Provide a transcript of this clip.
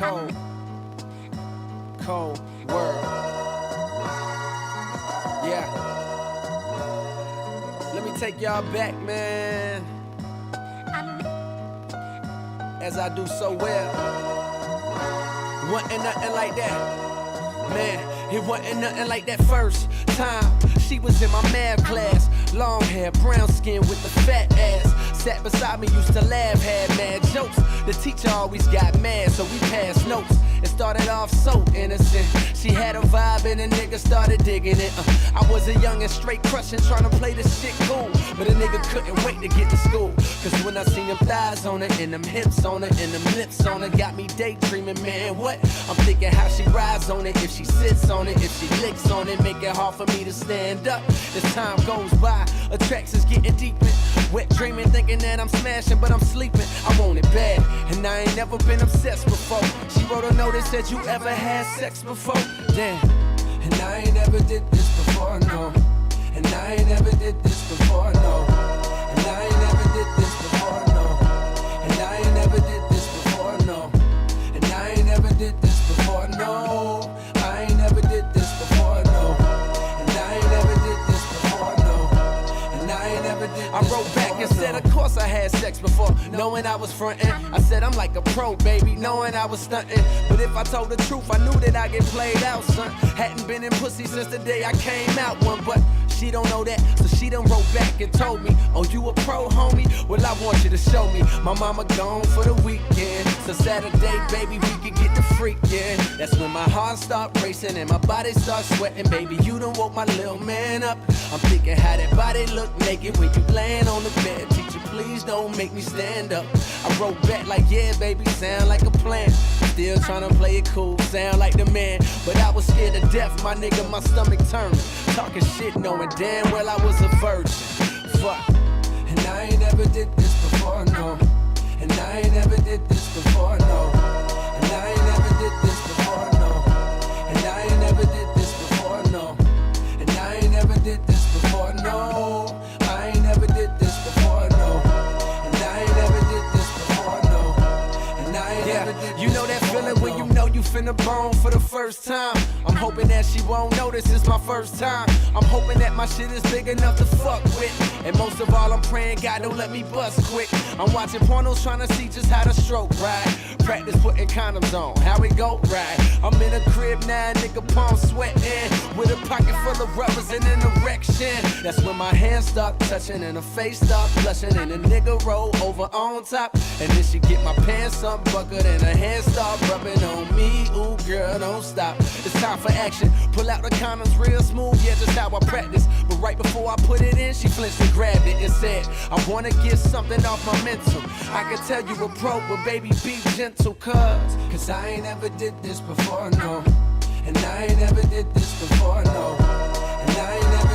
Cold, cold world. Yeah. Let me take y'all back, man. As I do so well. Wasn't nothing like that. Man, it wasn't nothing like that first time. She was in my math class. Long hair, brown skin with the fat ass. Sat beside me, used to laugh, had mad jokes. The teacher always got mad, so we passed notes. It started off so innocent. She had a vibe and a nigga started digging it. I was a young and straight crushing, trying to play this shit cool. But a nigga couldn't wait to get to school. Cause when I seen them thighs on her, and them hips on her, and them lips on her, got me daydreaming, man, what? I'm thinking how she rides on it, if she sits on it, if she licks on it, make it hard for me to stand up. As time goes by, attractions getting deeper. Wet dreaming, thinking that I'm smashing, but I'm sleeping. I want it bad, and I ain't never been obsessed before. She wrote a note that said, you ever had sex before? Damn, and I ain't never did this before, no. And I ain't never did this before, no. And I ain't never did this before, no. And I ain't never did this before, no. And I ain't never did this before, no. I ain't never did this before, no. And I ain't never did this before, no. And I ain't never did this. I wrote back and said, of course I had sex before, knowing I was frontin'. I said I'm like a pro, baby, knowing I was stuntin'. But if I told the truth, I knew that I get played out, son. Hadn't been in pussy since the day I came out one, but she don't know that, so she done wrote back and told me, oh, you a pro, homie? Well, I want you to show me. My mama gone for the weekend, so Saturday, baby, we can get the freakin'. That's when my heart start racing and my body start sweating. Baby, you done woke my little man up. I'm thinking how that body look naked when you laying on the bed. Teacher, please don't make me stand up. I wrote back like, yeah, baby, sound like a plan. Still tryna play it cool, sound like the man. But I was scared to death, my nigga, my stomach turned. Talking shit, knowing damn well I was a virgin. Fuck. And I ain't never did this before, no. And I ain't never did this before, no. And I ain't never did this before, no. And I ain't never did this before, no. And I ain't never did this before, no. I ain't never did this before, no. And I ain't never did this before, no. And I ain't never did this before, you know that feeling when you know you finna bone for the first time. I'm hoping that she won't notice it's my first time. I'm hoping that my shit is big enough to fuck with. And most of all, I'm praying God don't let me bust quick. I'm watching pornos trying to see just how to stroke right. Practice putting condoms on, how it go right. I'm in a crib now, nigga, palm sweating. With a pocket full of rubbers and an erection. That's when my hands start touching and her face start blushing. And a nigga roll over on top. And then she get my pants unbuckled and her hands start rubbing on me. Ooh, girl, don't stop. It's time for action. Pull out the condoms real smooth, yeah, just how I practice. But right before I put it in, she flinched and grabbed it and said, I wanna get something off my mental. I can tell you a pro, but baby, be gentle, cause I ain't ever did this before, no. And I ain't never did this before, no. And I ain't never